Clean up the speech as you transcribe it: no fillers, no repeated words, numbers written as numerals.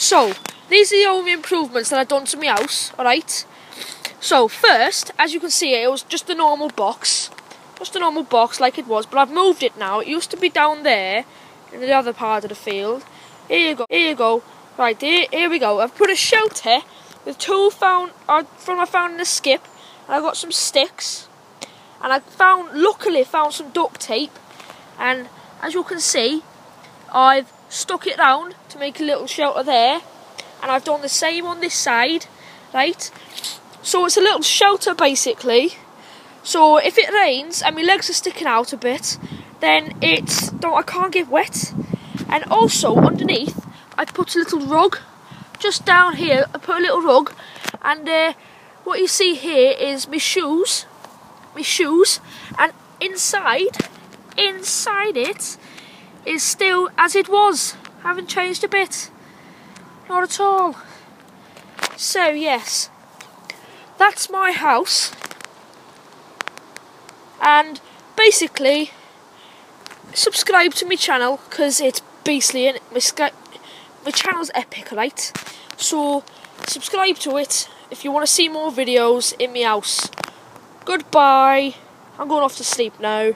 So, these are the only improvements that I've done to my house, alright? So, first, as you can see, it was just a normal box. Just a normal box like it was, but I've moved it now. It used to be down there, in the other part of the field. Here you go. Right, here we go. I've put a shelter with two from I found in the skip, and I've got some sticks. And luckily found some duct tape, and as you can see, I've stuck it round to make a little shelter there, and I've done the same on this side, right? So it's a little shelter basically. So if it rains and my legs are sticking out a bit, then I can't get wet. And also underneath, I put a little rug, just down here. I put a little rug, and what you see here is my shoes, and inside it is still as it was. I haven't changed a bit, not at all. So yes, that's my house, and basically subscribe to my channel because it's beastly and my channel's epic, right? So subscribe to it if you want to see more videos in my house. Goodbye. I'm going off to sleep now.